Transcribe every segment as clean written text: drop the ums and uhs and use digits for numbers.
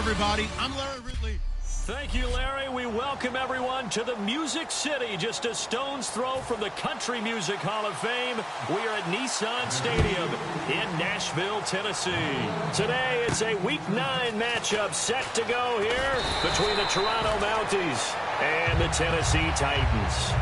everybody. I'm Larry Ridley. Thank you, Larry. We welcome everyone to the Music City, just a stone's throw from the Country Music Hall of Fame. We are at Nissan Stadium in Nashville, Tennessee. Today, it's a Week 9 matchup set to go here between the Toronto Mounties and the Tennessee Titans.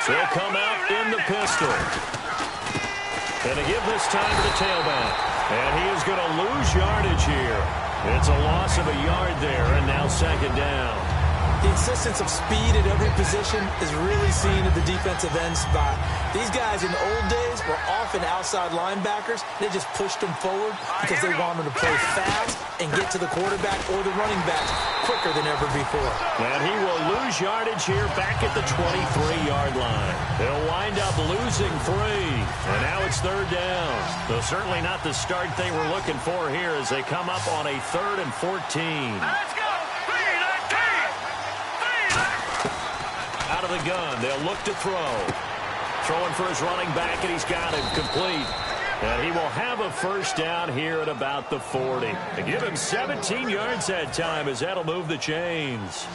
So he'll come out in the pistol. And to give this time to the tailback. And he is going to lose yardage here. It's a loss of a yard there, and now second down. The insistence of speed at every position is really seen at the defensive end spot. These guys in the old days were often outside linebackers. They just pushed them forward because they wanted to play fast and get to the quarterback or the running backs quicker than ever before. And he will lose yardage here back at the 23-yard line. They'll wind up losing 3. And now it's third down. So certainly not the start they were looking for here as they come up on a 3rd and 14. Let's go! Out of the gun, they'll look to throw. Throwing for his running back, and he's got him complete. And he will have a first down here at about the 40. They give him 17 yards that time as that'll move the chains.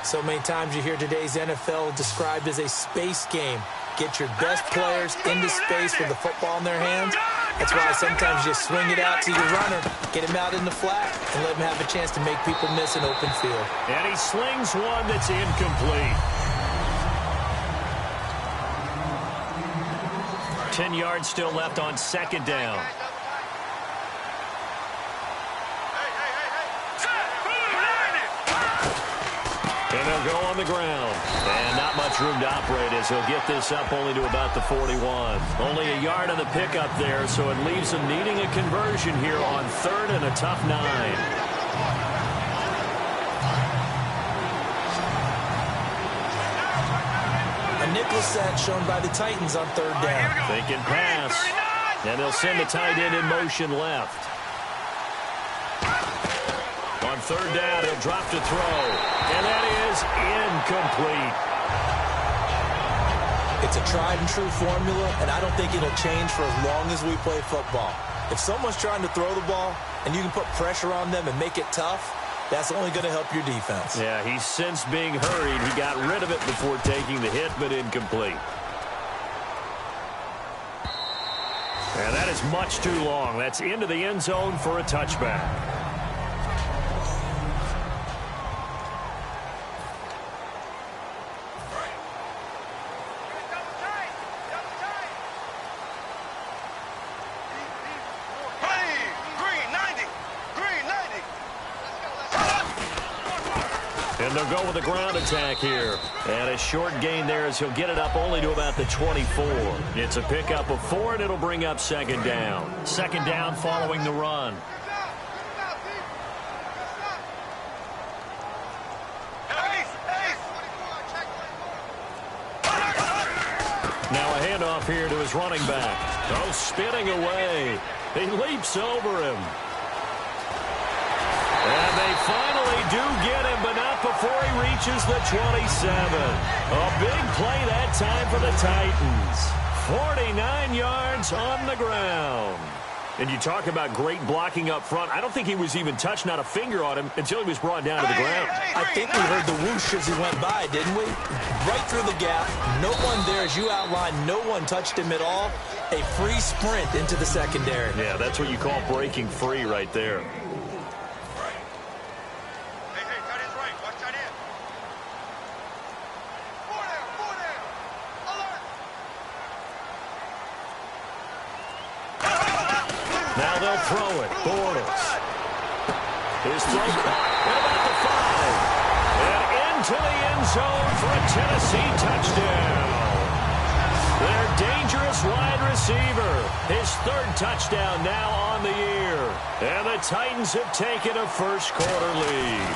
So many times you hear today's NFL described as a space game. Get your best players into space with the football in their hands. That's why sometimes you just swing it out to your runner, get him out in the flat, and let him have a chance to make people miss an open field. And he slings one that's incomplete. 10 yards still left on second down. And they'll go on the ground. And not much room to operate as he'll get this up only to about the 41. Only a yard on the pickup there, so it leaves them needing a conversion here on 3rd and a tough 9. A nickel set shown by the Titans on 3rd down. Thinking pass. And they'll send the tight end in motion left. On 3rd down, he'll drop to throw. And that is incomplete. It's a tried-and-true formula, and I don't think it'll change for as long as we play football. If someone's trying to throw the ball, and you can put pressure on them and make it tough, that's only going to help your defense. Yeah, he's since being hurried. He got rid of it before taking the hit, but incomplete. And that is much too long. That's into the end zone for a touchback. And they'll go with a ground attack here. And a short gain there as he'll get it up only to about the 24. It's a pickup of 4, and it'll bring up second down. Second down following the run. Now a handoff here to his running back. Oh, spinning away. He leaps over him. And they finally do get him, but not before he reaches the 27. A big play that time for the Titans. 49 yards on the ground. And you talk about great blocking up front. I don't think he was even touched, not a finger on him, until he was brought down to the ground. I think we heard the whoosh as he went by, didn't we? Right through the gap. No one there, as you outlined, no one touched him at all. A free sprint into the secondary. Yeah, that's what you call breaking free right there. Now they'll throw it. Bortles. His throw caught at about the 5. And into the end zone for a Tennessee touchdown. Their dangerous wide receiver. His 3rd touchdown now on the year. And the Titans have taken a first quarter lead.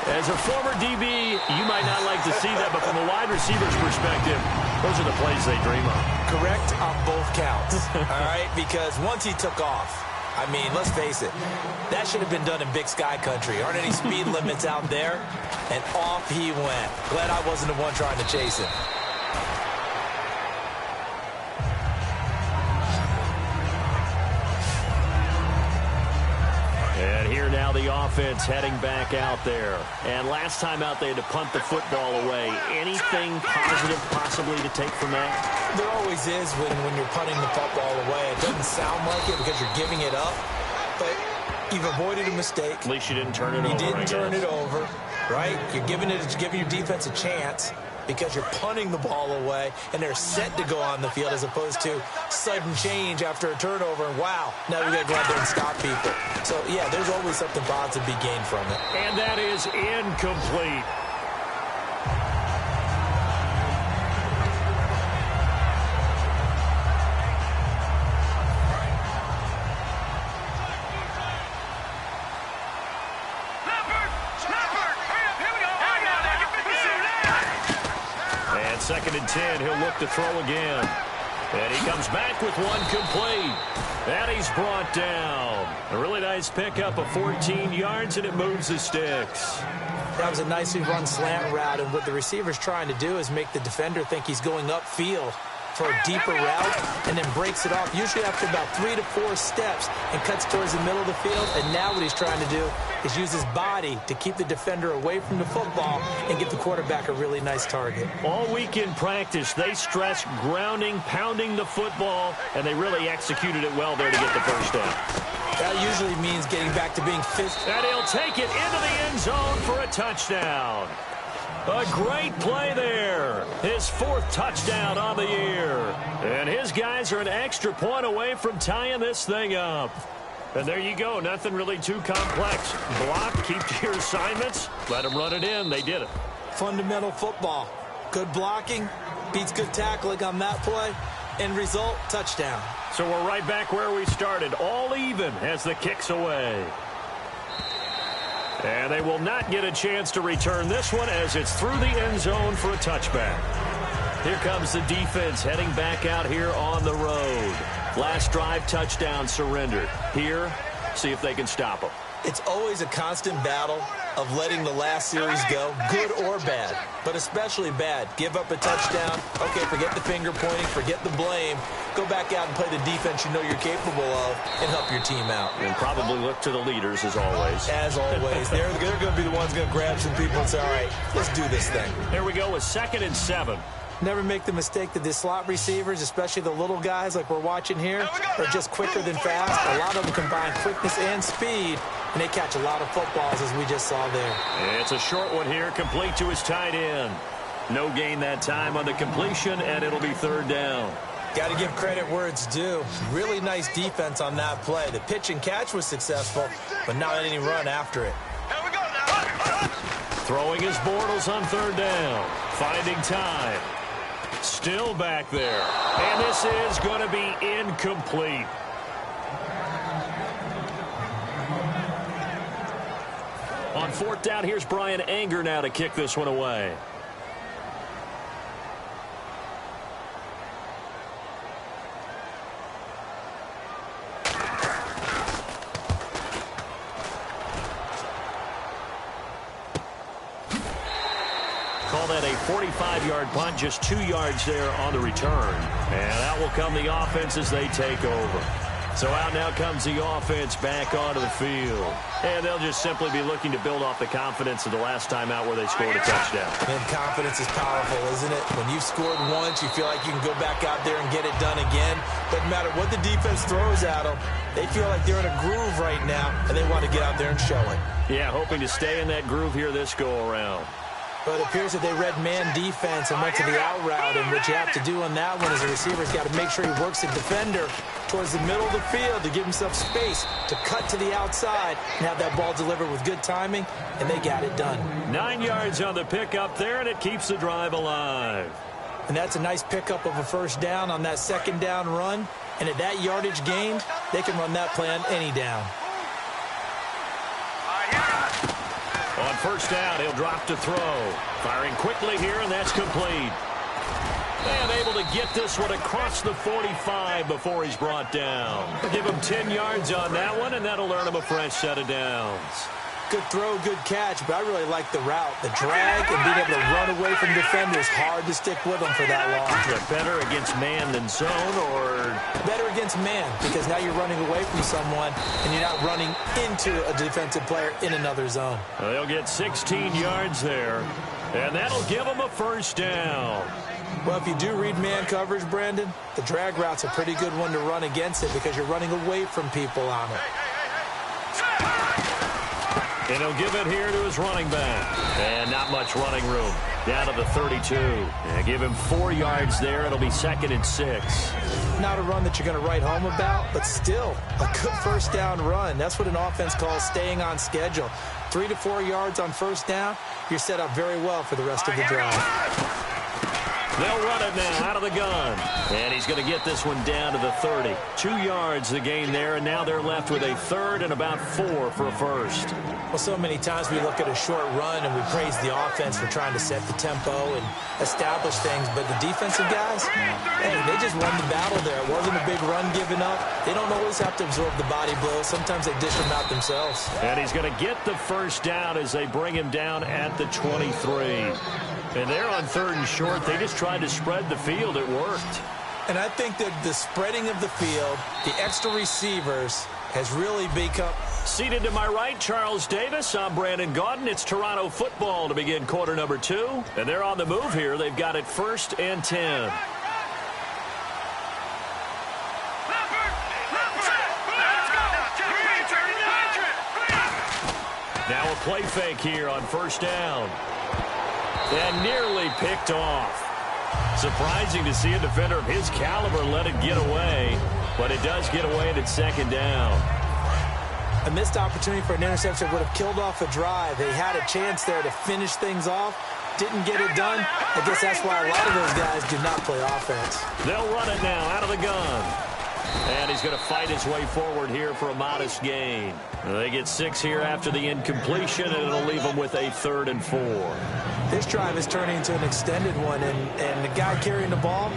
As a former DB, you might not like to see that, but from a wide receiver's perspective, those are the plays they dream of. Correct on both counts, all right? Because once he took off, I mean, let's face it, that should have been done in Big Sky country. Aren't any speed limits out there? And off he went. Glad I wasn't the one trying to chase him. And here now the offense heading back out there. And last time out they had to punt the football away. Anything positive possibly to take from that? There always is when you're punting the football away. It doesn't sound like it because you're giving it up, but you've avoided a mistake. At least you didn't turn it over. You didn't turn it over, right? You're giving your defense a chance because you're punting the ball away, and they're set to go on the field as opposed to sudden change after a turnover, and wow, now we got to go out there and stop people. So, yeah, there's always something positive to be gained from it. And that is incomplete. Second and 10, he'll look to throw again. And he comes back with one complete. And he's brought down. A really nice pickup of 14 yards, and it moves the sticks. That was a nicely run slant route, and what the receiver's trying to do is make the defender think he's going upfield for a deeper route, and then breaks it off, usually after about 3 to 4 steps, and cuts towards the middle of the field. And now what he's trying to do is use his body to keep the defender away from the football and give the quarterback a really nice target. All week in practice, they stress grounding, pounding the football, and they really executed it well there to get the first down. That usually means getting back to being physical. And he'll take it into the end zone for a touchdown. A great play there. His 4th touchdown on the year. And his guys are an extra point away from tying this thing up. And there you go. Nothing really too complex. Block, keep to your assignments, let them run it in. They did it. Fundamental football. Good blocking beats good tackling on that play. End result, touchdown. So we're right back where we started. All even as the kick's away. And they will not get a chance to return this one as it's through the end zone for a touchback. Here comes the defense heading back out here on the road. Last drive, touchdown surrendered. Here, see if they can stop them. It's always a constant battle of letting the last series go, good or bad, but especially bad. Give up a touchdown. Okay, forget the finger pointing, forget the blame. Go back out and play the defense you know you're capable of and help your team out. And probably look to the leaders as always. As always. They're going to be the ones going to grab some people and say, all right, let's do this thing. Here we go with 2nd and 7. Never make the mistake that the slot receivers, especially the little guys like we're watching here, are just quicker than fast. A lot of them combine quickness and speed, and they catch a lot of footballs, as we just saw there. It's a short one here, complete to his tight end. No gain that time on the completion, and it'll be 3rd down. Got to give credit where it's due. Really nice defense on that play. The pitch and catch was successful, but not any run after it. Throwing his Bortles on 3rd down. Finding time. Still back there. And this is going to be incomplete. On 4th down, here's Brian Anger now to kick this one away. Call that a 45-yard punt, just 2 yards there on the return. And out will come the offense as they take over. So out now comes the offense back onto the field. And they'll just simply be looking to build off the confidence of the last time out where they scored a touchdown. And confidence is powerful, isn't it? When you've scored once, you feel like you can go back out there and get it done again. Doesn't matter what the defense throws at them. They feel like they're in a groove right now, and they want to get out there and show it. Yeah, hoping to stay in that groove here this go-around. But it appears that they read man defense and went to the out route, and what you have to do on that one is the receiver's got to make sure he works the defender towards the middle of the field to give himself space to cut to the outside and have that ball delivered with good timing, and they got it done. 9 yards on the pickup there, and it keeps the drive alive. And that's a nice pickup of a 1st down on that 2nd down run, and at that yardage gained, they can run that play on any down. On first down, he'll drop to throw. Firing quickly here, and that's complete. And able to get this one across the 45 before he's brought down. Give him 10 yards on that one, and that'll earn him a fresh set of downs. Good throw, good catch, but I really like the route. The drag and being able to run away from defenders, hard to stick with them for that long. Is it better against man than zone, or? Better against man, because now you're running away from someone, and you're not running into a defensive player in another zone. Well, they'll get 16 yards there, and that'll give them a first down. Well, if you do read man coverage, Brandon, the drag route's a pretty good one to run against it because you're running away from people on it. And he'll give it here to his running back. And not much running room. Down to the 32. And give him 4 yards there. It'll be 2nd and 6. Not a run that you're going to write home about, but still a good first down run. That's what an offense calls staying on schedule. 3 to 4 yards on first down, you're set up very well for the rest of the drive. They'll run it now out of the gun. And he's going to get this one down to the 30. 2 yards the gain there, and now they're left with a 3rd and about 4 for a first. Well, so many times we look at a short run and we praise the offense for trying to set the tempo and establish things, but the defensive guys, hey, they just won the battle there. It wasn't a big run given up. They don't always have to absorb the body blows. Sometimes they dish them out themselves. And he's going to get the first down as they bring him down at the 23. And they're on 3rd and short. They just tried to spread the field. It worked. And I think that the spreading of the field, the extra receivers, has really become... Seated to my right, Charles Davis. I'm Brandon Gaudin. It's Toronto football to begin quarter number 2. And they're on the move here. They've got it 1st and 10. Now a play fake here on first down. And nearly picked off. Surprising to see a defender of his caliber let it get away. But it does get away and it's 2nd down. A missed opportunity for an interception would have killed off a drive. They had a chance there to finish things off. Didn't get it done. I guess that's why a lot of those guys do not play offense. They'll run it now out of the gun. And he's going to fight his way forward here for a modest gain. They get 6 here after the incompletion, and it'll leave them with a 3rd and 4. This drive is turning into an extended one, and the guy carrying the ball,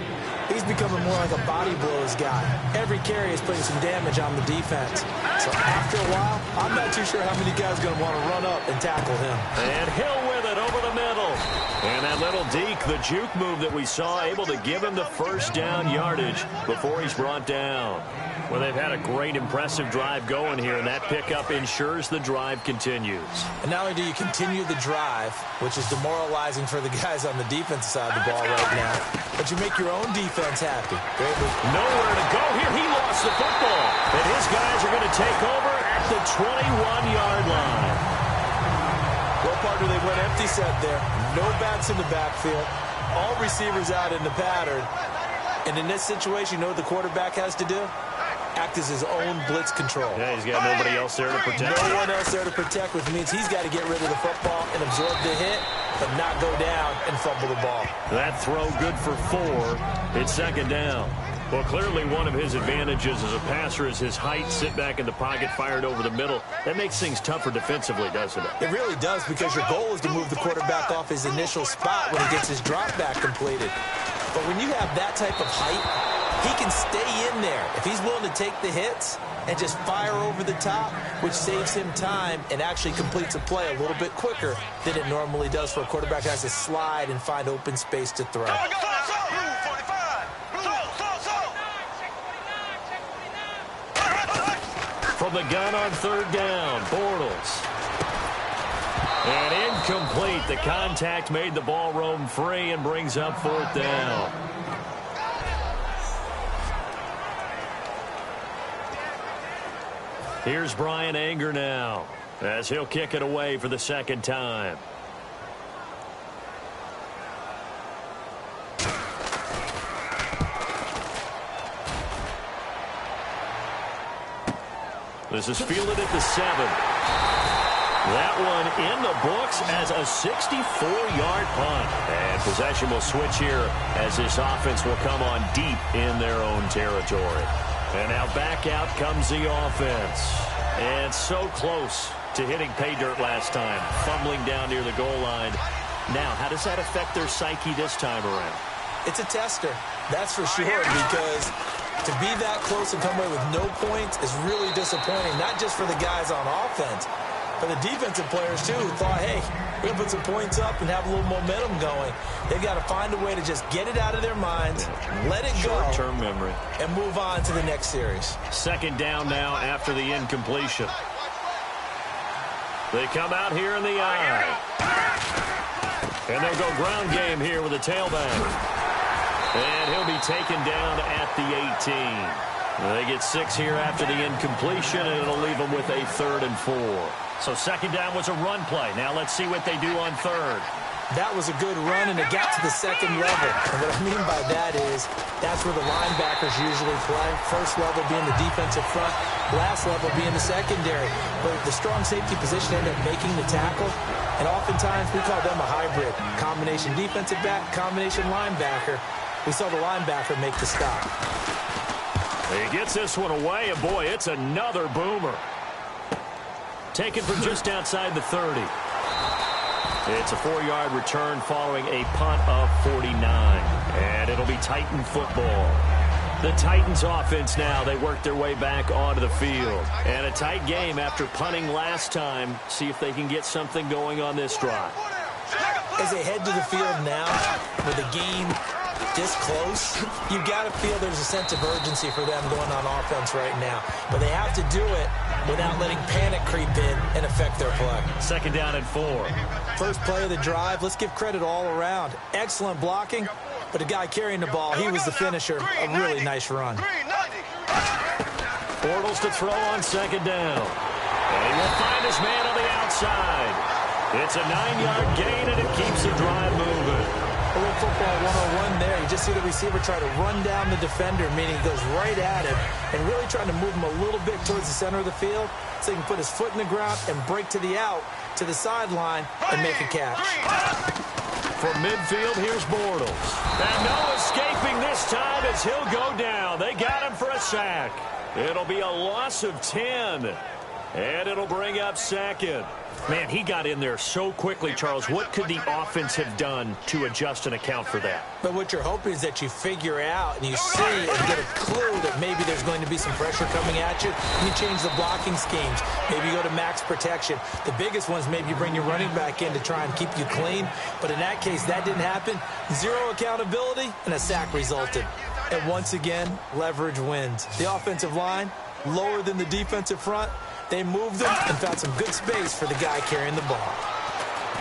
he's becoming more like a body blows guy. Every carry is putting some damage on the defense. So after a while, I'm not too sure how many guys are going to want to run up and tackle him. And Hill with it over the middle. And that little deke, the juke move that we saw, able to give him the first down yardage before he's brought down. Well, they've had a great, impressive drive going here, and that pickup ensures the drive continues. And not only do you continue the drive, which is demoralizing for the guys on the defensive side of the ball right now, but you make your own defense happy. Nowhere to go here. He lost the football. And his guys are going to take over at the 21-yard line. Well, partner, they went empty set there. No backs in the backfield. All receivers out in the pattern. And in this situation, you know what the quarterback has to do? Act as his own blitz control. Yeah, he's got nobody else there to protect. No one else there to protect, which means he's got to get rid of the football and absorb the hit, but not go down and fumble the ball. That throw good for 4. It's 2nd down. Well, clearly one of his advantages as a passer is his height. Sit back in the pocket, fired over the middle. That makes things tougher defensively, doesn't it? It really does, because your goal is to move the quarterback off his initial spot when he gets his drop back completed. But when you have that type of height, he can stay in there if he's willing to take the hits and just fire over the top, which saves him time and actually completes a play a little bit quicker than it normally does for a quarterback who has to slide and find open space to throw. From the gun on 3rd down, Bortles. And incomplete. The contact made the ball roam free and brings up 4th down. Here's Brian Anger now as he'll kick it away for the 2nd time. This is fielded at the 7. That one in the books as a 64-yard punt. And possession will switch here as this offense will come on deep in their own territory. And now back out comes the offense. And so close to hitting pay dirt last time, fumbling down near the goal line. Now, how does that affect their psyche this time around? It's a tester, that's for sure, because to be that close and come away with no points is really disappointing, not just for the guys on offense, but the defensive players, too, who thought, hey, we're going to put some points up and have a little momentum going. They've got to find a way to just get it out of their minds, let it go, short-term memory, and move on to the next series. Second down now after the incompletion. They come out here in the eye. And they'll go ground game here with a tailback. And he'll be taken down at the 18. They get 6 here after the incompletion, and it'll leave them with a 3rd and 4. So second down was a run play. Now let's see what they do on third. That was a good run, and it got to the second level. And what I mean by that is that's where the linebackers usually play. First level being the defensive front, last level being the secondary. But the strong safety position ended up making the tackle, and oftentimes we call them a hybrid. Combination defensive back, combination linebacker. We saw the linebacker make the stop. He gets this one away, and boy, it's another boomer. Taken from just outside the 30. It's a 4-yard return following a punt of 49. And it'll be Titan football. The Titans offense now, they work their way back onto the field. And a tight game after punting last time. See if they can get something going on this drive. As they head to the field now, with the game this close, you've got to feel there's a sense of urgency for them going on offense right now. But they have to do it without letting panic creep in and affect their play. Second down and 4. First play of the drive, let's give credit all around. Excellent blocking, but the guy carrying the ball, he was the finisher. A really nice run. Bortles to throw on second down. And he will find his man on the outside. It's a 9-yard gain, and it keeps the drive moving. A little football 101 there. You just see the receiver try to run down the defender, meaning he goes right at him and really trying to move him a little bit towards the center of the field so he can put his foot in the ground and break to the out, to the sideline, and make a catch. From midfield, here's Bortles. And no escaping this time as he'll go down. They got him for a sack. It'll be a loss of 10. And it'll bring up second. Man, he got in there so quickly, Charles. What could the offense have done to adjust and account for that? But what you're hoping is that you figure out and you see and get a clue that maybe there's going to be some pressure coming at you, and you change the blocking schemes. Maybe you go to max protection. The biggest ones, maybe you bring your running back in to try and keep you clean. But in that case, that didn't happen. Zero accountability, and a sack resulted. And once again, leverage wins. The offensive line, lower than the defensive front. They moved them and found some good space for the guy carrying the ball.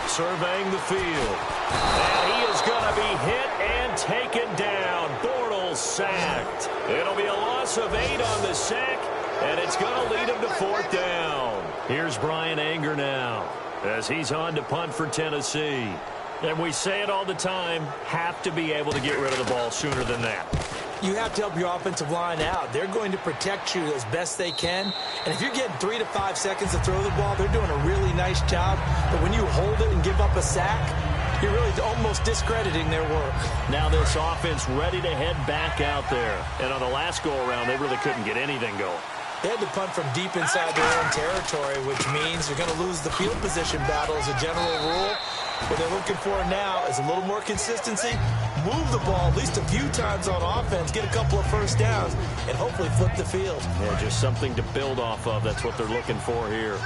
Surveying the field. And he is going to be hit and taken down. Bortles sacked. It'll be a loss of 8 on the sack, and it's going to lead him to 4th down. Here's Brian Anger now as he's on to punt for Tennessee. And we say it all the time, have to be able to get rid of the ball sooner than that. You have to help your offensive line out. They're going to protect you as best they can. And if you're getting 3 to 5 seconds to throw the ball, they're doing a really nice job. But when you hold it and give up a sack, you're really almost discrediting their work. Now this offense ready to head back out there. And on the last go-around, they really couldn't get anything going. They had to punt from deep inside their own territory, which means you're going to lose the field position battle as a general rule. What they're looking for now is a little more consistency, move the ball at least a few times on offense, get a couple of first downs, and hopefully flip the field. Yeah, just something to build off of. That's what they're looking for here.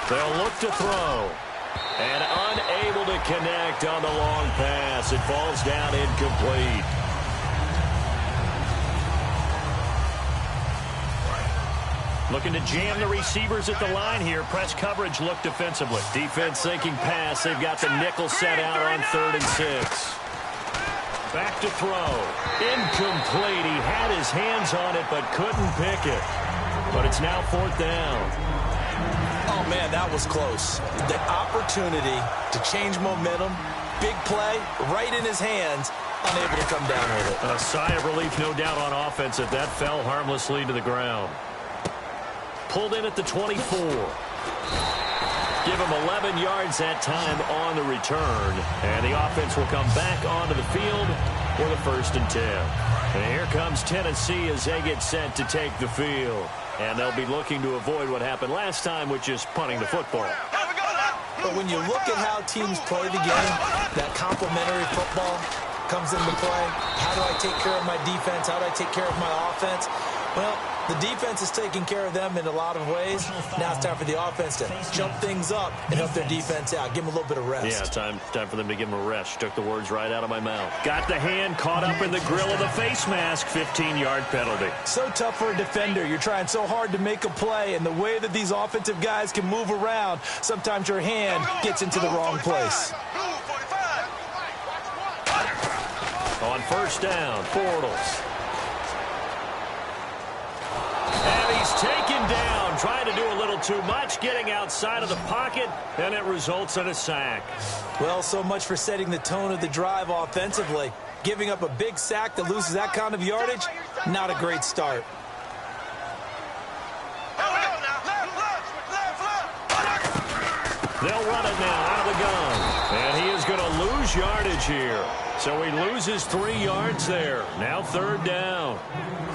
They'll look to throw. And unable to connect on the long pass. It falls down incomplete. Looking to jam the receivers at the line here. Press coverage look defensively. Defense thinking pass. They've got the nickel set out on 3rd and 6. Back to throw. Incomplete. He had his hands on it but couldn't pick it. But it's now 4th down. Oh, man, that was close. The opportunity to change momentum, big play, right in his hands, unable to come down with it. A sigh of relief, no doubt, on offense if that fell harmlessly to the ground. Pulled in at the 24. Give him 11 yards that time on the return. And the offense will come back onto the field for the 1st and 10. And here comes Tennessee as they get set to take the field. And they'll be looking to avoid what happened last time, which is punting the football. But when you look at how teams play the game, that complementary football comes into play. How do I take care of my defense? How do I take care of my offense? Well, the defense is taking care of them in a lot of ways. Now it's time for the offense to jump things up and help their defense out. Give them a little bit of rest. Yeah, time for them to give them a rest. Took the words right out of my mouth. Got the hand caught up in the grill of the face mask. 15-yard penalty. So tough for a defender. You're trying so hard to make a play, and the way that these offensive guys can move around, sometimes your hand gets into the wrong place. On first down, Bortles. And he's taken down, trying to do a little too much, getting outside of the pocket, and it results in a sack. Well, so much for setting the tone of the drive offensively. Giving up a big sack that loses that kind of yardage, not a great start. They'll run it now out of the gun. And he is going to lose yardage here. So he loses 3 yards there. Now third down.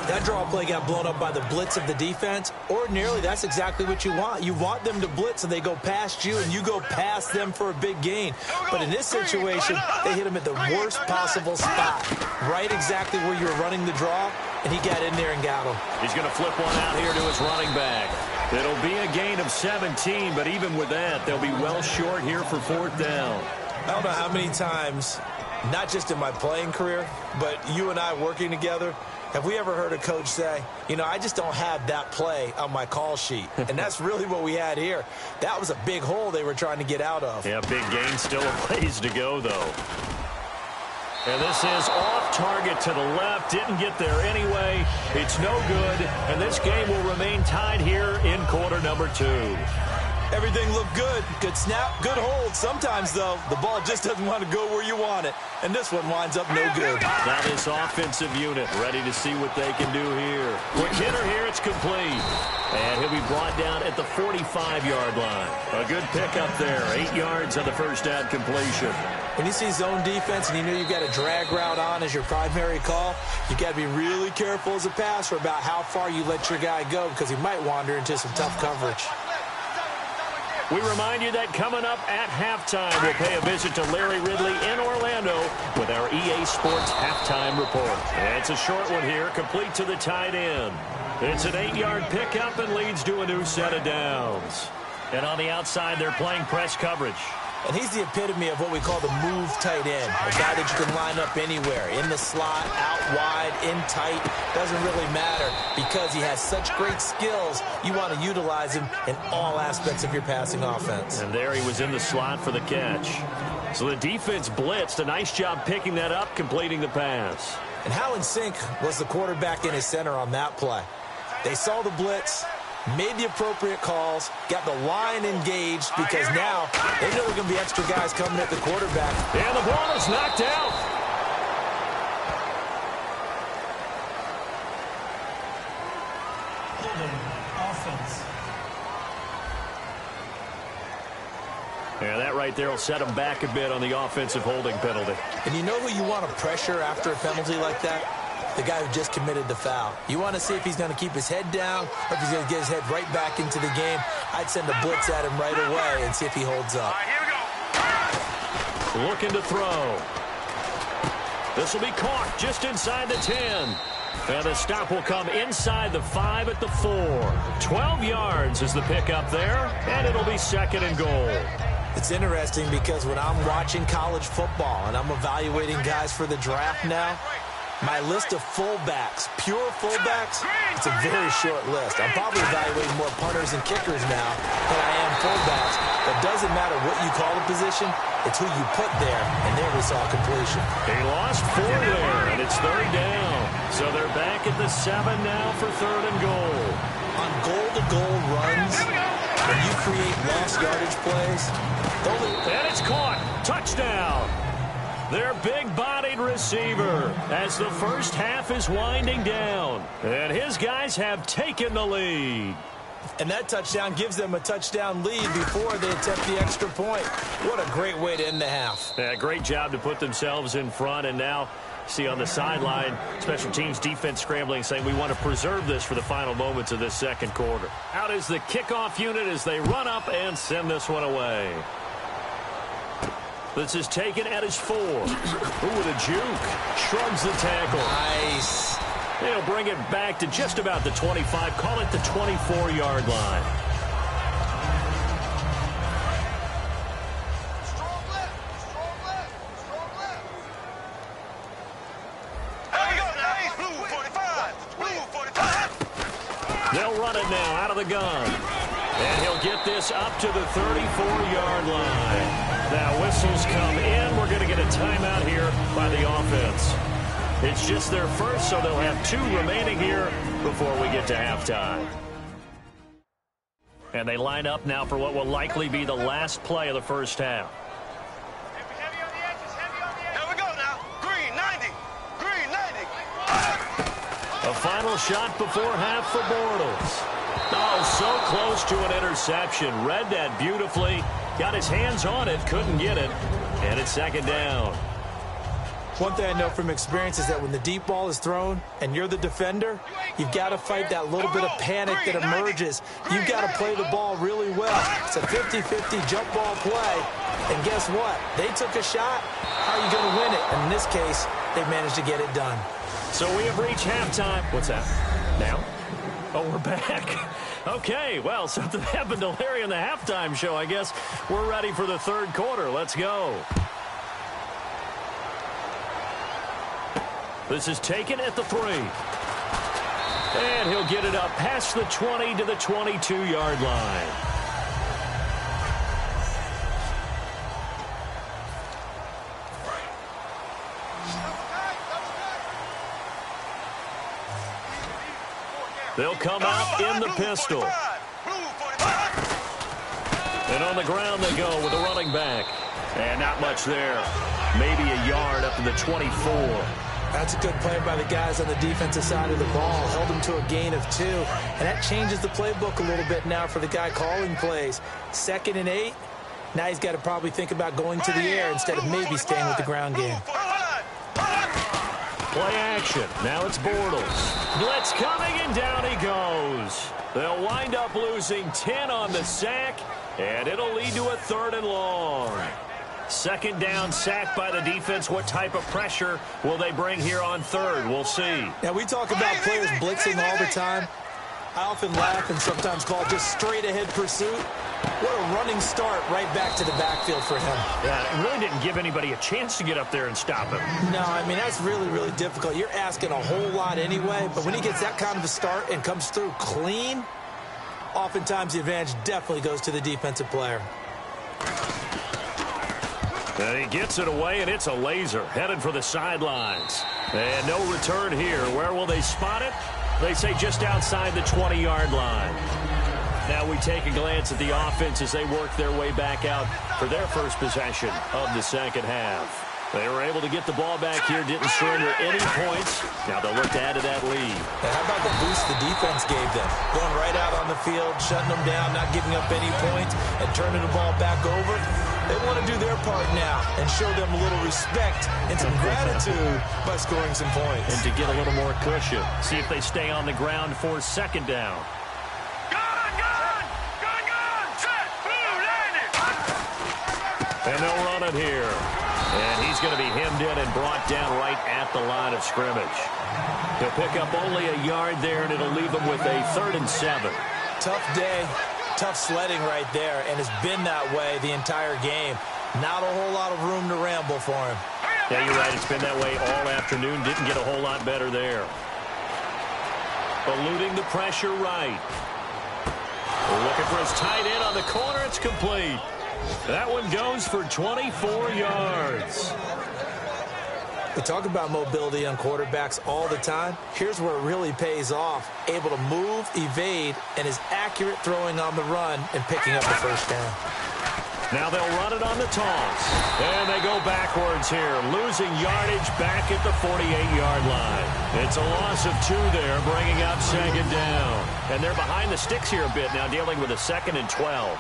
That draw play got blown up by the blitz of the defense. Ordinarily, that's exactly what you want. You want them to blitz and they go past you and you go past them for a big gain. But in this situation, they hit him at the worst possible spot. Right exactly where you're running the draw, and he got in there and got him. He's going to flip one out here to his running back. It'll be a gain of 17, but even with that, they'll be well short here for fourth down. I don't know how many times, not just in my playing career, but you and I working together, have we ever heard a coach say, you know, I just don't have that play on my call sheet? And that's really what we had here. That was a big hole they were trying to get out of. Yeah, big gain, still a ways to go, though. And this is off target to the left. Didn't get there anyway. It's no good. And this game will remain tied here in quarter number 2. Everything looked good. Good snap, good hold. Sometimes, though, the ball just doesn't want to go where you want it. And this one winds up no good. Now this offensive unit ready to see what they can do here. Quick hitter here, it's complete. And he'll be brought down at the 45-yard line. A good pickup there. 8 yards on the first down completion. When you see zone defense and you know you've got a drag route on as your primary call, you've got to be really careful as a passer about how far you let your guy go because he might wander into some tough coverage. We remind you that coming up at halftime, we'll pay a visit to Larry Ridley in Orlando with our EA Sports Halftime Report. And it's a short one here, complete to the tight end. It's an 8-yard pickup and leads to a new set of downs. And on the outside, they're playing press coverage. And he's the epitome of what we call the move tight end, a guy that you can line up anywhere, in the slot, out wide, in tight, doesn't really matter because he has such great skills. You want to utilize him in all aspects of your passing offense. And there he was in the slot for the catch. So the defense blitzed. A nice job picking that up, completing the pass. And how in sync was the quarterback in his center on that play? They saw the blitz, made the appropriate calls, got the line engaged because now they know there are going to be extra guys coming at the quarterback. And the ball is knocked out. Offense. Yeah, that right there will set him back a bit on the offensive holding penalty. And you know who you want to pressure after a penalty like that? The guy who just committed the foul. You want to see if he's going to keep his head down or if he's going to get his head right back into the game. I'd send a blitz at him right away and see if he holds up. All right, here we go. Looking to throw. This will be caught just inside the 10. And the stop will come inside the 5 at the 4. 12 yards is the pickup there, and it'll be second and goal. It's interesting because when I'm watching college football and I'm evaluating guys for the draft now, my list of fullbacks, pure fullbacks, it's a very short list. I'm probably evaluating more punters and kickers now than I am fullbacks. But it doesn't matter what you call the position, it's who you put there, and there we saw completion. He lost 4 there, and it's third down. So they're back at the 7 now for third and goal. On goal-to-goal runs, when you create lost yardage plays, and it's caught. Touchdown. Their big-bodied receiver as the first half is winding down. And his guys have taken the lead. And that touchdown gives them a touchdown lead before they attempt the extra point. What a great way to end the half. Yeah, great job to put themselves in front, and now See on the sideline, special teams defense scrambling, saying we want to preserve this for the final moments of this second quarter. Out is the kickoff unit as they run up and send this one away. This is taken at his 4. Ooh, with a juke. Shrugs the tackle. Nice. They'll bring it back to just about the 25. Call it the 24-yard line. They'll run it now out of the gun. And he'll get this up to the 34-yard line. Now whistles come in. We're going to get a timeout here by the offense. It's just their first, so they'll have 2 remaining here before we get to halftime. And they line up now for what will likely be the last play of the first half. Heavy on the edges, heavy on the edges. Here we go now. Green 90. Green 90. A final shot before half for Bortles. Oh, so close to an interception. Read that beautifully. Got his hands on it, couldn't get it. And it's second down. One thing I know from experience is that when the deep ball is thrown and you're the defender, you've got to fight that little bit of panic that emerges. You've got to play the ball really well. It's a 50-50 jump ball play. And guess what? They took a shot. How are you going to win it? And in this case, they managed to get it done. So we have reached halftime. What's that? Now? Oh, we're back. Okay, well, something happened to Larry in the halftime show, I guess. We're ready for the third quarter. Let's go. This is taken at the 3. And he'll get it up past the 20 to the 22-yard line. They'll come out in the pistol. And on the ground they go with a running back. And not much there. Maybe a yard up to the 24. That's a good play by the guys on the defensive side of the ball. Held them to a gain of 2. And that changes the playbook a little bit now for the guy calling plays. 2nd and 8. Now he's got to probably think about going to the air instead of maybe staying with the ground game. Play action. Now it's Bortles. Blitz coming, and down he goes. They'll wind up losing 10 on the sack, and it'll lead to a 3rd and long. Second down, sack by the defense. What type of pressure will they bring here on 3rd? We'll see. Now, we talk about players blitzing all the time. I often laugh and sometimes call it just straight-ahead pursuit. What a running start right back to the backfield for him. Yeah, it really didn't give anybody a chance to get up there and stop him. No, I mean, that's really, really difficult. You're asking a whole lot anyway, but when he gets that kind of a start and comes through clean, oftentimes the advantage definitely goes to the defensive player. And he gets it away, and it's a laser headed for the sidelines. And no return here. Where will they spot it? They say just outside the 20-yard line. Now we take a glance at the offense as they work their way back out for their first possession of the second half. They were able to get the ball back here, didn't surrender any points. Now they'll look to add to that lead. And how about the boost the defense gave them? Going right out on the field, shutting them down, not giving up any points, and turning the ball back over. They want to do their part now and show them a little respect and some gratitude by scoring some points. And to get a little more cushion. See if they stay on the ground for second down. And they'll run it here. And he's going to be hemmed in and brought down right at the line of scrimmage. He'll pick up only a yard there, and it'll leave him with a 3rd and 7. Tough day, tough sledding right there, and it's been that way the entire game. Not a whole lot of room to ramble for him. Yeah, you're right. It's been that way all afternoon. Didn't get a whole lot better there. Eluding the pressure right. Looking for his tight end on the corner. It's complete. That one goes for 24 yards. We talk about mobility on quarterbacks all the time. Here's where it really pays off. Able to move, evade, and is accurate throwing on the run and picking up the first down. Now they'll run it on the toss. And they go backwards here, losing yardage back at the 48-yard line. It's a loss of 2 there, bringing up second down. And they're behind the sticks here a bit now, dealing with a 2nd and 12.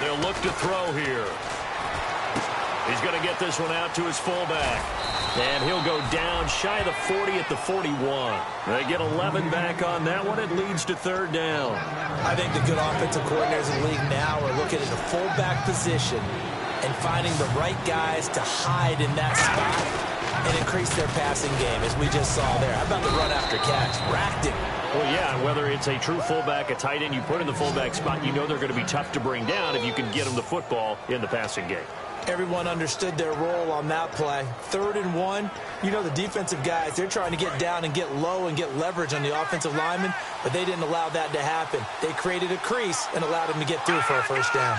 They'll look to throw here. He's going to get this one out to his fullback. And he'll go down shy of the 40 at the 41. They get 11 back on that one. It leads to third down. I think the good offensive coordinators in the league now are looking at the fullback position and finding the right guys to hide in that spot and increase their passing game, as we just saw there. How about the run after catch? Racked him. Well, yeah, whether it's a true fullback, a tight end you put in the fullback spot, you know they're going to be tough to bring down if you can get them the football in the passing game. Everyone understood their role on that play. 3rd and 1. You know the defensive guys, they're trying to get down and get low and get leverage on the offensive lineman, but they didn't allow that to happen. They created a crease and allowed him to get through for a first down.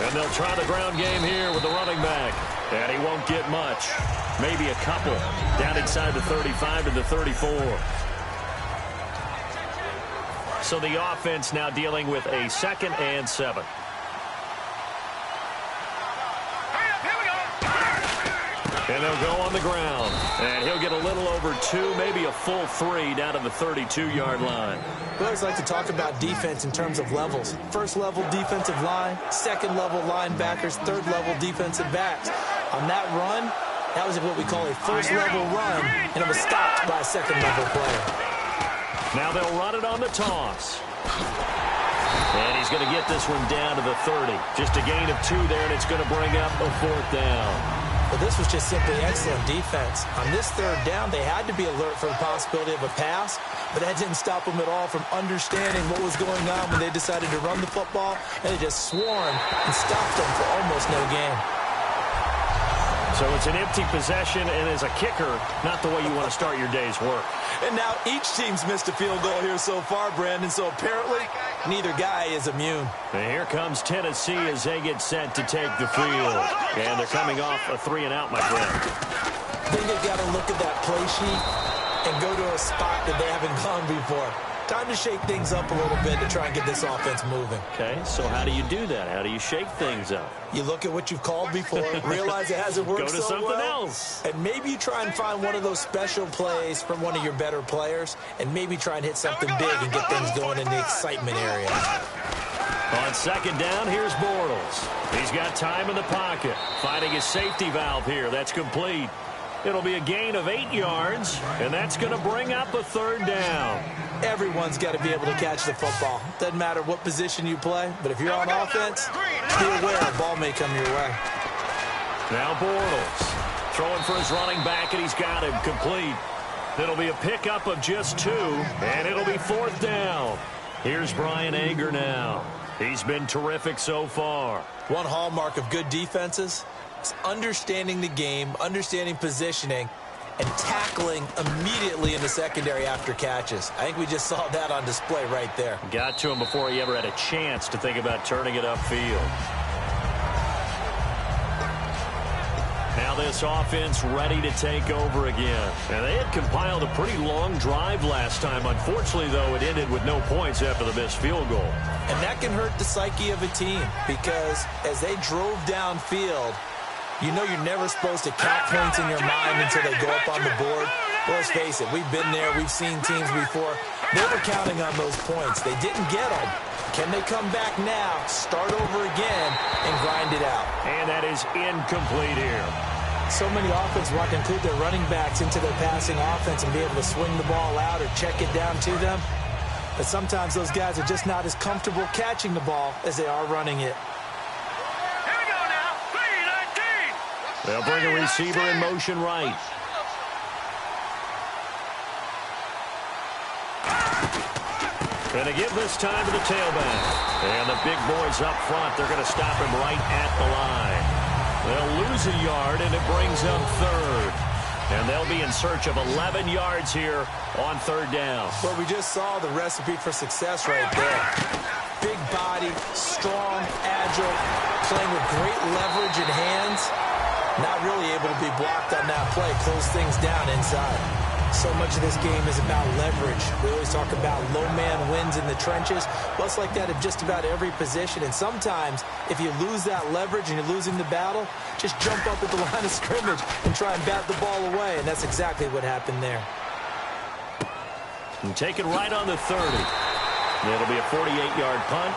And they'll try the ground game here with the running back. And he won't get much. Maybe a couple. Down inside the 35 to the 34. So the offense now dealing with a 2nd and 7. And they'll go on the ground. And he'll get a little over 2, maybe a full 3 down to the 32-yard line. We always like to talk about defense in terms of levels. 1st level defensive line, 2nd level linebackers, 3rd level defensive backs. On that run, that was what we call a 1st level run, and it was stopped by a 2nd level player. Now they'll run it on the toss. And he's going to get this one down to the 30. Just a gain of 2 there, and it's going to bring up a 4th down. Well, this was just simply excellent defense. On this 3rd down, they had to be alert for the possibility of a pass, but that didn't stop them at all from understanding what was going on when they decided to run the football, and they just swarmed and stopped them for almost no gain. So it's an empty possession, and as a kicker, not the way you want to start your day's work. And now each team's missed a field goal here so far, Brandon, so apparently neither guy is immune. And here comes Tennessee as they get set to take the field. And they're coming off a 3-and-out, my friend. I think they've got to look at that play sheet and go to a spot that they haven't gone before. Time to shake things up a little bit to try and get this offense moving. Okay, so how do you do that? How do you shake things up? You look at what you've called before, realize it hasn't worked so well. Go to something else. And maybe you try and find one of those special plays from one of your better players, and maybe try and hit something big and get things going in the excitement area. On 2nd down, here's Bortles. He's got time in the pocket, finding his safety valve here. That's complete. It'll be a gain of 8 yards, and that's going to bring up a 3rd down. Everyone's got to be able to catch the football. Doesn't matter what position you play, but if you're on offense, be aware a ball may come your way. Now Bortles throwing for his running back, and he's got him complete. It'll be a pickup of just 2, and it'll be 4th down. Here's Brian Anger now. He's been terrific so far. One hallmark of good defenses is understanding the game, understanding positioning, and tackling immediately in the secondary after catches. I think we just saw that on display right there. Got to him before he ever had a chance to think about turning it upfield. Now this offense ready to take over again. And they had compiled a pretty long drive last time. Unfortunately, though, it ended with no points after the missed field goal. And that can hurt the psyche of a team because as they drove downfield, you know you're never supposed to count points in your mind until they go up on the board. Well, let's face it, we've been there. We've seen teams before. They were counting on those points. They didn't get them. Can they come back now, start over again, and grind it out? And that is incomplete here. So many offenses want to include their running backs into their passing offense and be able to swing the ball out or check it down to them. But sometimes those guys are just not as comfortable catching the ball as they are running it. They'll bring a receiver in motion right. And they give this time to the tailback. And the big boys up front, they're going to stop him right at the line. They'll lose a yard, and it brings them 3rd. And they'll be in search of 11 yards here on 3rd down. Well, we just saw the recipe for success right there. Big body, strong, agile, playing with great leverage in hands. Not really able to be blocked on that play, close things down inside. So much of this game is about leverage. We always talk about low man wins in the trenches. Well, it's like that in just about every position. And sometimes, if you lose that leverage and you're losing the battle, just jump up at the line of scrimmage and try and bat the ball away. And that's exactly what happened there. And take it right on the 30. It'll be a 48-yard punt.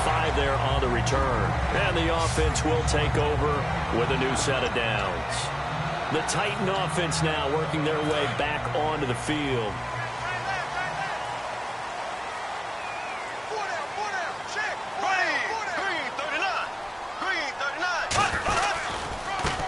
5 there on the return. And the offense will take over with a new set of downs. The Titan offense now working their way back onto the field.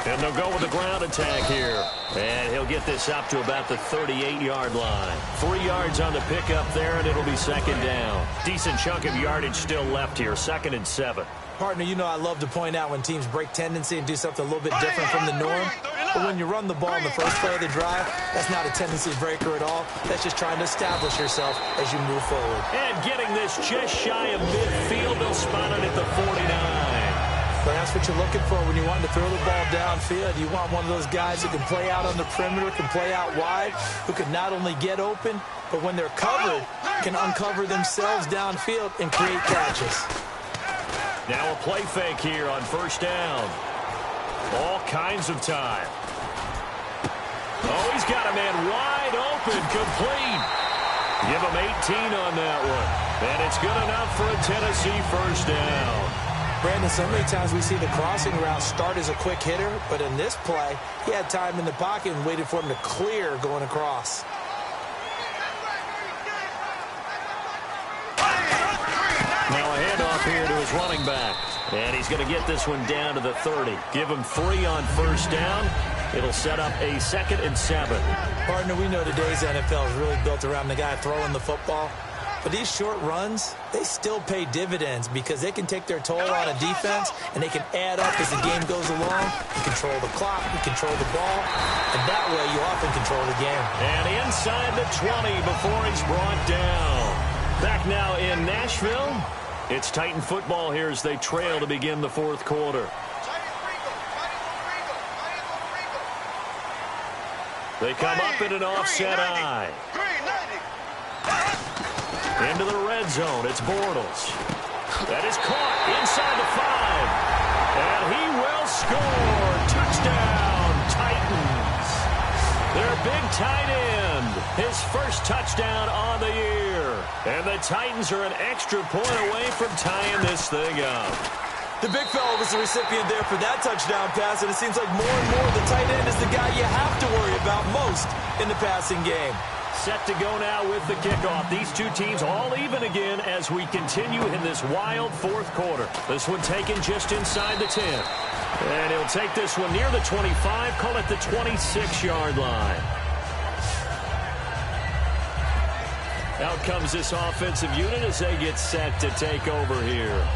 And they'll go with the ground attack here. And he'll get this up to about the 38-yard line. 3 yards on the pickup there, and it'll be second down. Decent chunk of yardage still left here, 2nd and 7. Partner, you know I love to point out when teams break tendency and do something a little bit different from the norm. But when you run the ball in the first play of the drive, that's not a tendency breaker at all. That's just trying to establish yourself as you move forward. And getting this just shy of midfield, they'll spot it at the 49. But that's what you're looking for when you want to throw the ball downfield. You want one of those guys who can play out on the perimeter, can play out wide, who can not only get open, but when they're covered, can uncover themselves downfield and create catches. Now a play fake here on first down. All kinds of time. Oh, he's got a man wide open, complete. Give him 18 on that one. And it's good enough for a Tennessee first down. Brandon, so many times we see the crossing route start as a quick hitter, but in this play, he had time in the pocket and waited for him to clear going across. Now a handoff here to his running back. And he's going to get this one down to the 30. Give him 3 on first down. It'll set up a 2nd and 7. Partner, we know today's NFL is really built around the guy throwing the football. But these short runs, they still pay dividends because they can take their toll on a defense and they can add up as the game goes along. You control the clock, you control the ball, and that way you often control the game. And inside the 20 before he's brought down. Back now in Nashville, it's Titan football here as they trail to begin the 4th quarter. They come up in an offset eye. Into the red zone, it's Bortles. That is caught inside the 5. And he will score. Touchdown, Titans. Their big tight end, his first touchdown on the year. And the Titans are an extra point away from tying this thing up. The big fella was the recipient there for that touchdown pass, and it seems like more and more the tight end is the guy you have to worry about most in the passing game. Set to go now with the kickoff. These two teams all even again as we continue in this wild 4th quarter. This one taken just inside the 10. And he'll take this one near the 25, call it the 26-yard line. Out comes this offensive unit as they get set to take over here.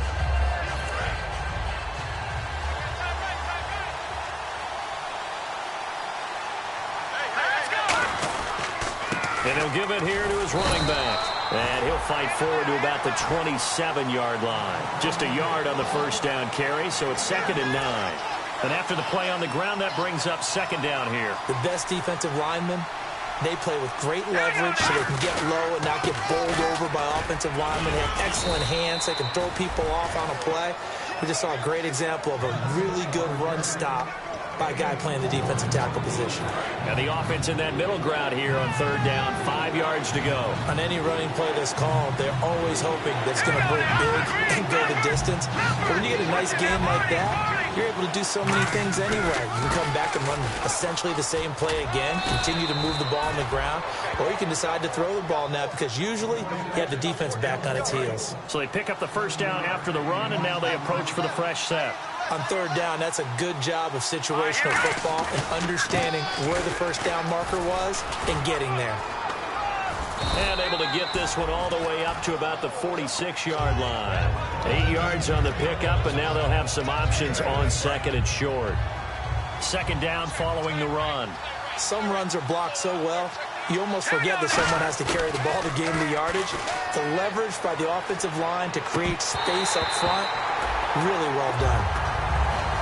And he'll give it here to his running back. And he'll fight forward to about the 27-yard line. Just a yard on the first down carry, so it's 2nd and 9. And after the play on the ground, that brings up 2nd down here. The best defensive linemen, they play with great leverage so they can get low and not get bowled over by offensive linemen. They have excellent hands. They can throw people off on a play. We just saw a great example of a really good run stop by a guy playing the defensive tackle position. And the offense in that middle ground here on 3rd down, 5 yards to go. On any running play that's called, they're always hoping that it's going to break big and go the distance. But when you get a nice game like that, you're able to do so many things anywhere. You can come back and run essentially the same play again, continue to move the ball on the ground, or you can decide to throw the ball now because usually you have the defense back on its heels. So they pick up the first down after the run, and now they approach for the fresh set. On 3rd down, that's a good job of situational football and understanding where the first down marker was and getting there. And able to get this one all the way up to about the 46-yard line. 8 yards on the pickup, and now they'll have some options on 2nd and short. 2nd down following the run. Some runs are blocked so well, you almost forget that someone has to carry the ball to gain the yardage. The leverage by the offensive line to create space up front, really well done.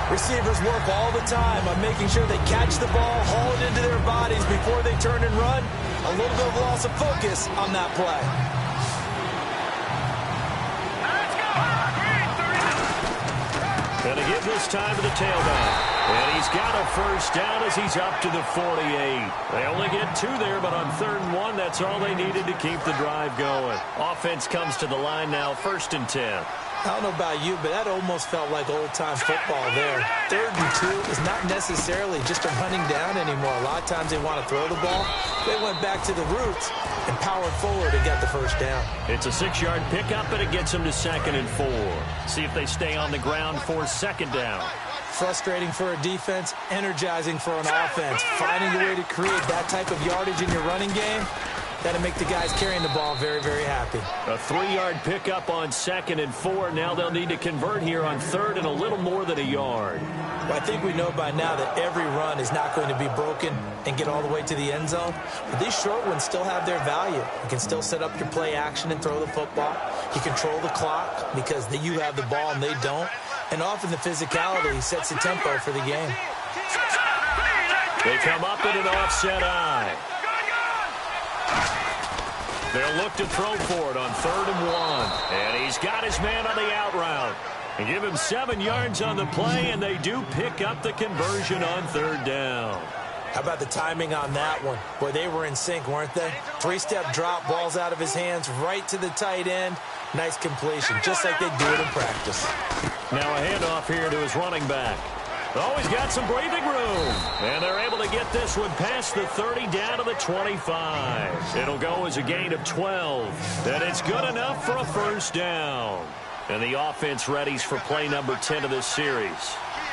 Receivers work all the time on making sure they catch the ball, haul it into their bodies before they turn and run. A little bit of loss of focus on that play. Gonna give this time to the tailback. And he's got a first down as he's up to the 48. They only get 2 there, but on 3rd and 1, that's all they needed to keep the drive going. Offense comes to the line now, 1st and 10. I don't know about you, but that almost felt like old-time football there. 3rd and 2 is not necessarily just a running down anymore. A lot of times they want to throw the ball. They went back to the roots and powered forward and got the first down. It's a 6-yard pickup, and it gets them to 2nd and 4. See if they stay on the ground for 2nd down. Frustrating for a defense, energizing for an offense. Finding a way to create that type of yardage in your running game, that'll make the guys carrying the ball very, very happy. A 3-yard pickup on 2nd and 4. Now they'll need to convert here on 3rd and a little more than a yard. Well, I think we know by now that every run is not going to be broken and get all the way to the end zone. But these short ones still have their value. You can still set up your play action and throw the football. You control the clock because you have the ball and they don't. And often the physicality sets the tempo for the game. They come up in an offset eye. They'll look to throw for it on 3rd and 1. And he's got his man on the out route. And give him 7 yards on the play, and they do pick up the conversion on 3rd down. How about the timing on that one? Boy, they were in sync, weren't they? 3-step drop, balls out of his hands, right to the tight end. Nice completion, just like they do it in practice. Now a handoff here to his running back. Oh, he's got some breathing room. And they're able to get this one past the 30 down to the 25. It'll go as a gain of 12. And it's good enough for a 1st down. And the offense readies for play number 10 of this series.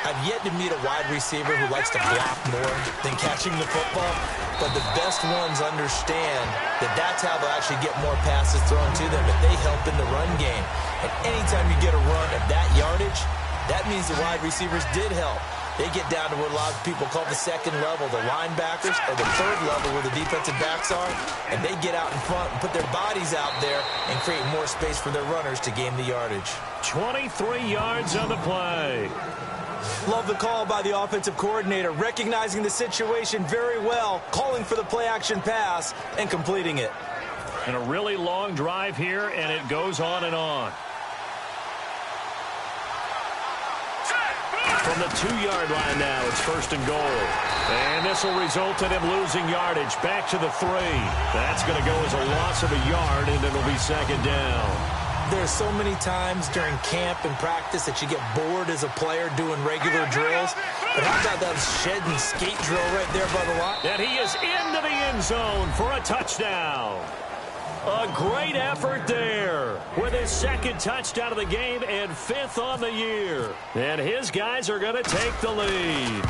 I've yet to meet a wide receiver who likes to block more than catching the football, but the best ones understand that that's how they'll actually get more passes thrown to them if they help in the run game. And anytime you get a run of that yardage, that means the wide receivers did help. They get down to what a lot of people call the 2nd level, the linebackers, or the 3rd level where the defensive backs are, and they get out in front and put their bodies out there and create more space for their runners to gain the yardage. 23 yards on the play. Love the call by the offensive coordinator, recognizing the situation very well, calling for the play-action pass, and completing it. And a really long drive here, and it goes on and on. From the 2-yard line now, it's 1st and goal. And this will result in him losing yardage back to the 3. That's going to go as a loss of a yard, and it'll be 2nd down. There's so many times during camp and practice that you get bored as a player doing regular drills. But how about that shed and skate drill right there by the line? And he is into the end zone for a touchdown. A great effort there with his 2nd touchdown of the game and 5th on the year. And his guys are going to take the lead.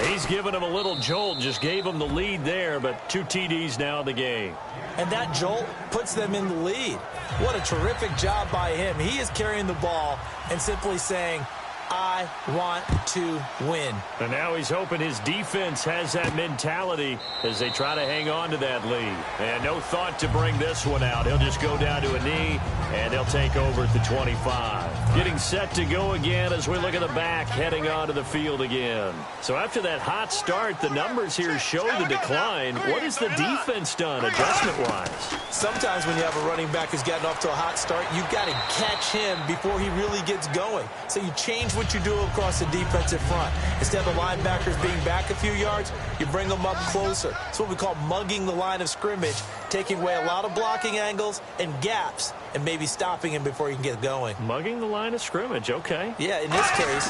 He's given him a little jolt, just gave him the lead there, but 2 TDs now in the game. And that jolt puts them in the lead. What a terrific job by him. He is carrying the ball and simply saying, I want to win. And now he's hoping his defense has that mentality as they try to hang on to that lead. And no thought to bring this one out. He'll just go down to a knee, and they'll take over at the 25. Getting set to go again as we look at the back, heading onto the field again. So after that hot start, the numbers here show the decline. What has the defense done adjustment-wise? Sometimes when you have a running back who's gotten off to a hot start, you've got to catch him before he really gets going. So you change what you do across the defensive front. Instead of the linebackers being back a few yards, you bring them up closer. It's what we call mugging the line of scrimmage, taking away a lot of blocking angles and gaps and maybe stopping him before he can get going. Mugging the line of scrimmage, okay. Yeah, in this case.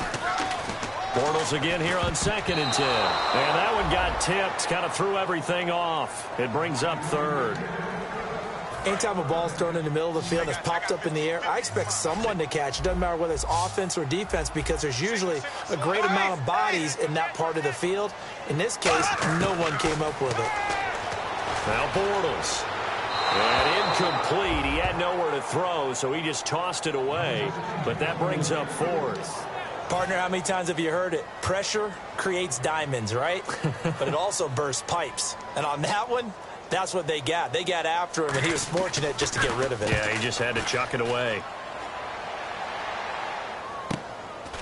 Bortles again here on 2nd and 10. And that one got tipped, kind of threw everything off. It brings up 3rd. Anytime a ball's thrown in the middle of the field that's popped up in the air, I expect someone to catch. It doesn't matter whether it's offense or defense because there's usually a great amount of bodies in that part of the field. In this case, no one came up with it. Now Bortles. And incomplete. He had nowhere to throw, so he just tossed it away. But that brings up 4th. Partner, how many times have you heard it? Pressure creates diamonds, right? But it also bursts pipes. And on that one, that's what they got. They got after him, and he was fortunate just to get rid of it. Yeah, he just had to chuck it away.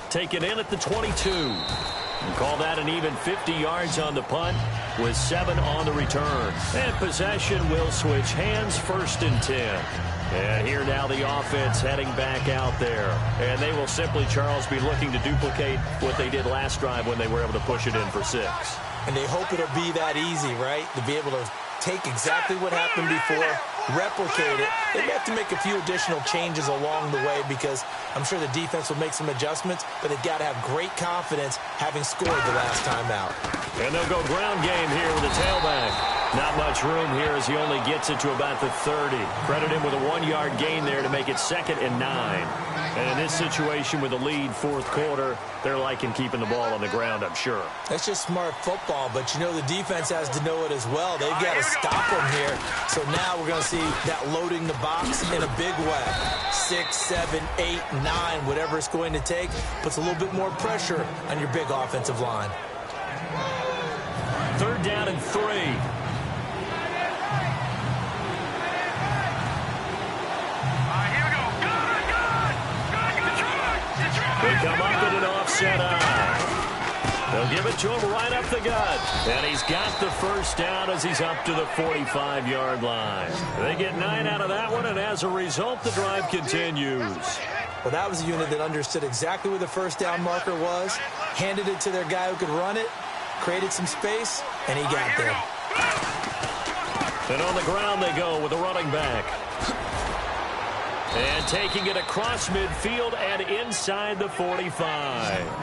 Taken in at the 22. And call that an even 50 yards on the punt with 7 on the return. And possession will switch hands, 1st and 10. And here now the offense heading back out there. And they will simply, Charles, be looking to duplicate what they did last drive when they were able to push it in for 6. And they hope it'll be that easy, right? To be able to take exactly what happened before replicate it, they may have to make a few additional changes along the way because I'm sure the defense will make some adjustments, but they've got to have great confidence having scored the last time out. And they'll go ground game here with a tailback. Not much room here as he only gets it to about the 30. Credit him with a 1-yard gain there to make it 2nd and 9. And in this situation with a lead fourth quarter, they're liking keeping the ball on the ground, I'm sure. That's just smart football, but you know the defense has to know it as well. They've got to stop them here. So now we're going to see that loading the box in a big way. 6, 7, 8, 9, whatever it's going to take, puts a little bit more pressure on your big offensive line. 3rd down and 3. They come up with an offset eye. They'll give it to him right up the gut. And he's got the first down as he's up to the 45-yard line. They get 9 out of that one, and as a result, the drive continues. Well, that was a unit that understood exactly where the first down marker was, handed it to their guy who could run it, created some space, and he got there. And on the ground they go with the running back. And taking it across midfield and inside the 45.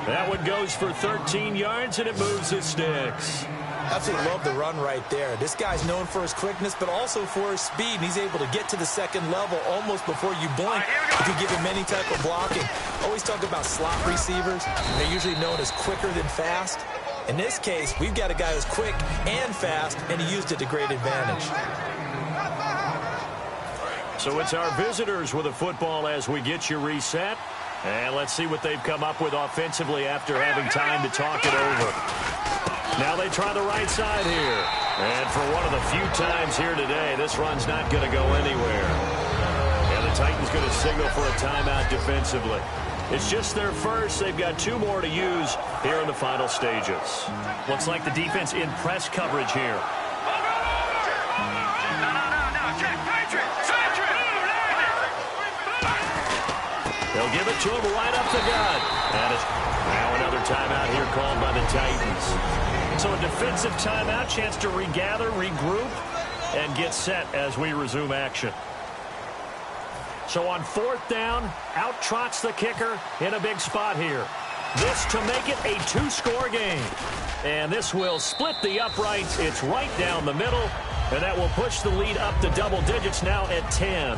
That one goes for 13 yards, and it moves the sticks. Absolutely love the run right there. This guy's known for his quickness, but also for his speed, and he's able to get to the second level almost before you blink if you give him any type of blocking. Always talk about slot receivers. They're usually known as quicker than fast. In this case, we've got a guy who's quick and fast, and he used it to great advantage. So it's our visitors with the football as we get you reset. And let's see what they've come up with offensively after having time to talk it over. Now they try the right side here. And for one of the few times here today, this run's not going to go anywhere. And the Titans going to signal for a timeout defensively. It's just their first. They've got 2 more to use here in the final stages. Looks like the defense in press coverage here. They'll give it to him right up the gut. That is now another timeout here called by the Titans. So a defensive timeout, chance to regather, regroup, and get set as we resume action. So on 4th down, out trots the kicker in a big spot here. This to make it a 2-score game. And this will split the uprights. It's right down the middle, and that will push the lead up to double digits now at 10.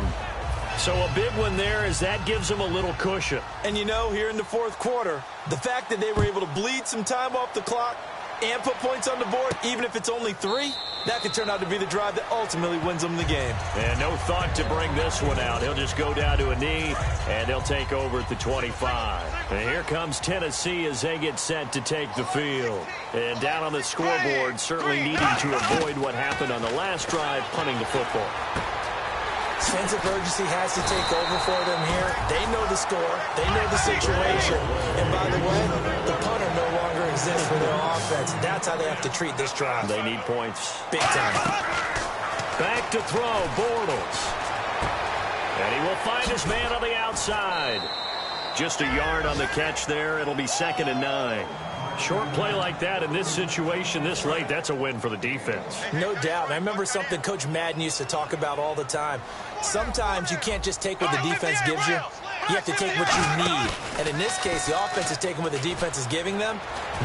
So a big one there as that gives them a little cushion. And you know, here in the fourth quarter, the fact that they were able to bleed some time off the clock and put points on the board, even if it's only 3, that could turn out to be the drive that ultimately wins them the game. And no thought to bring this one out. He'll just go down to a knee, and he'll take over at the 25. And here comes Tennessee as they get set to take the field. And down on the scoreboard, certainly needing to avoid what happened on the last drive, punting the football. Sense of urgency has to take over for them here. They know the score. They know the situation. And by the way, the punter no longer exists for their offense. That's how they have to treat this drive. They need points. Big time. Back to throw, Bortles. And he will find his man on the outside. Just a yard on the catch there. It'll be 2nd and 9. Short play like that in this situation this late, that's a win for the defense. No doubt. I remember something Coach Madden used to talk about all the time. Sometimes you can't just take what the defense gives you. You have to take what you need. And in this case, the offense is taking what the defense is giving them,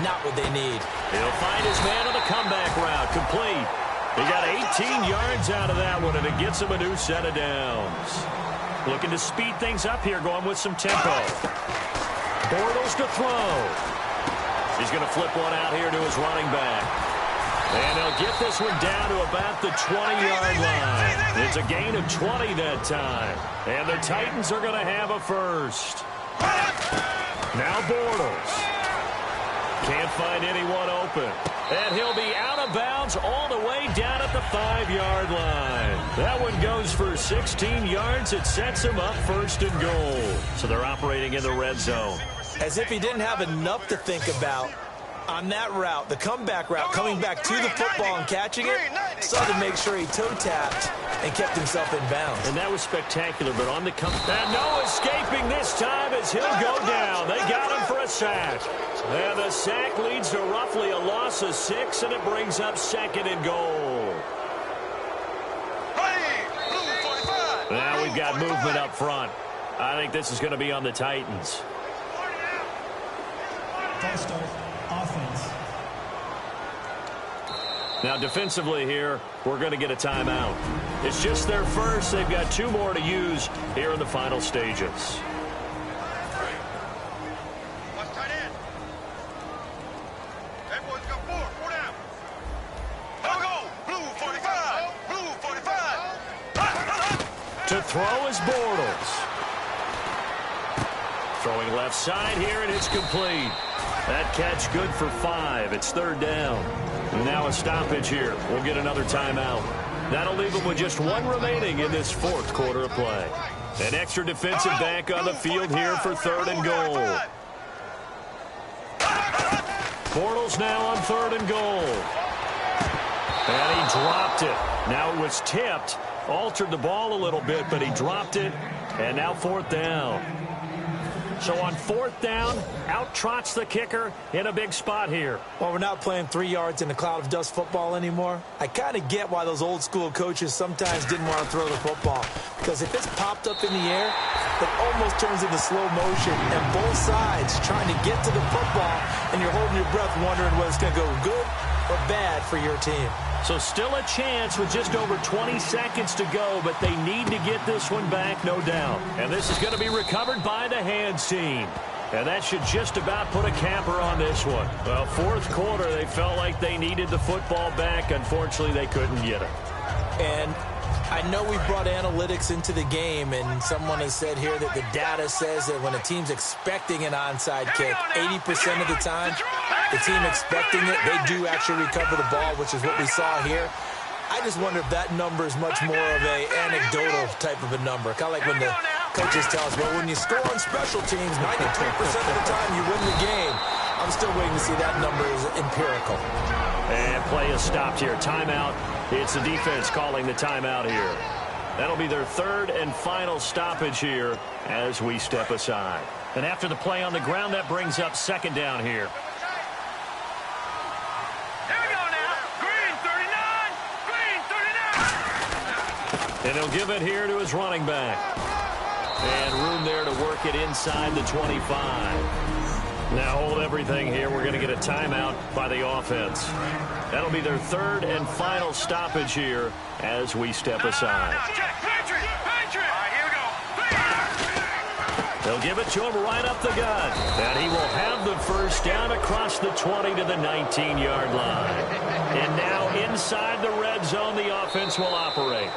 not what they need. He'll find his man on the comeback route. Complete. He got 18 yards out of that one, and it gets him a new set of downs. Looking to speed things up here, going with some tempo. Bortles to throw. He's going to flip one out here to his running back. And they'll get this one down to about the 20-yard line. It's a gain of 20 that time. And the Titans are going to have a first. Now Bortles. Can't find anyone open. And he'll be out of bounds all the way down at the 5-yard line. That one goes for 16 yards. It sets him up 1st and goal. So they're operating in the red zone. As if he didn't have enough to think about on that route, the comeback route, coming back to the football and catching it, so to make sure he toe-tapped and kept himself in bounds. And that was spectacular, but on the and no escaping this time as he'll go down. They got him for a sack. And the sack leads to roughly a loss of 6, and it brings up 2nd and goal. Now we've got movement up front. I think this is going to be on the Titans. False start, offense. Now defensively here, we're going to get a timeout. It's just their first. They've got 2 more to use here in the final stages. Watch tight end. Everyone's got 4 down. Now go. Blue 45. Blue 45. To throw is Bortles. Throwing left side here, and it's complete. That catch good for 5. It's 3rd down. Now a stoppage here. We'll get another timeout. That'll leave them with just 1 remaining in this 4th quarter of play. An extra defensive back on the field here for 3rd and goal. Bortles now on 3rd and goal. And he dropped it. Now it was tipped. Altered the ball a little bit, but he dropped it. And now 4th down. So on 4th down, out trots the kicker in a big spot here. Well, we're not playing 3 yards in a cloud of dust football anymore. I kind of get why those old school coaches sometimes didn't want to throw the football. Because if it's popped up in the air, it almost turns into slow motion. And both sides trying to get to the football, and you're holding your breath wondering whether it's going to go good or bad for your team. So still a chance with just over 20 seconds to go, but they need to get this one back, no doubt. And this is going to be recovered by the hands team. And that should just about put a capper on this one. Well, 4th quarter, they felt like they needed the football back. Unfortunately, they couldn't get it. And I know we brought analytics into the game, and someone has said here that the data says that when a team's expecting an onside kick, 80% of the time, the team expecting it, they do actually recover the ball, which is what we saw here. I just wonder if that number is much more of a anecdotal type of a number. Kind of like when the coaches tell us, well, when you score on special teams, 93% of the time you win the game. I'm still waiting to see that number is empirical. And play is stopped here. Timeout. It's the defense calling the timeout here. That'll be their 3rd and final stoppage here as we step aside. And after the play on the ground, that brings up 2nd down here. Here we go now. Green 39. Green 39. And he'll give it here to his running back. And room there to work it inside the 25. Now hold everything here. We're going to get a timeout by the offense. That'll be their 3rd and final stoppage here as we step aside. Now check. Patriot. Patriot. All right, here we go. They'll give it to him right up the gut. And he will have the 1st down across the 20 to the 19-yard line. And now inside the red zone, the offense will operate.